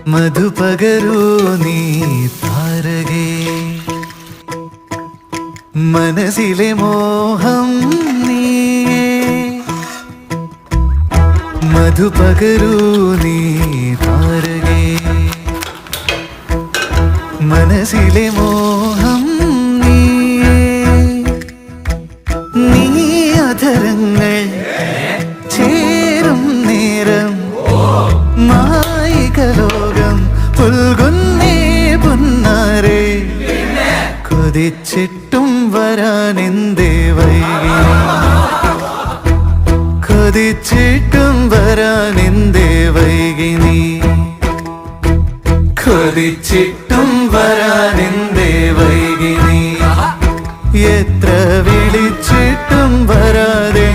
മധുപകരൂ നീ താരകേ, മനസ്സിലെ മോഹം നീയേ. മധുപകരൂ നീ താരകേ, മനസ്സിലെ മോഹം നീയേ. നീ അധരങ്ങൾ ചേരും നേരം മായികലോകം പുൽകുന്നേ പുന്നാരേ. കൊതിച്ചിട്ടും വരാനെന്തേ വൈകി, കൊതിച്ചിട്ടും വരാനെന്തേ വൈകി നീ, കൊതിച്ചിട്ടും വരാനെന്തേ വൈകി നീ. എത്ര വിളിച്ചിട്ടും വരാതെ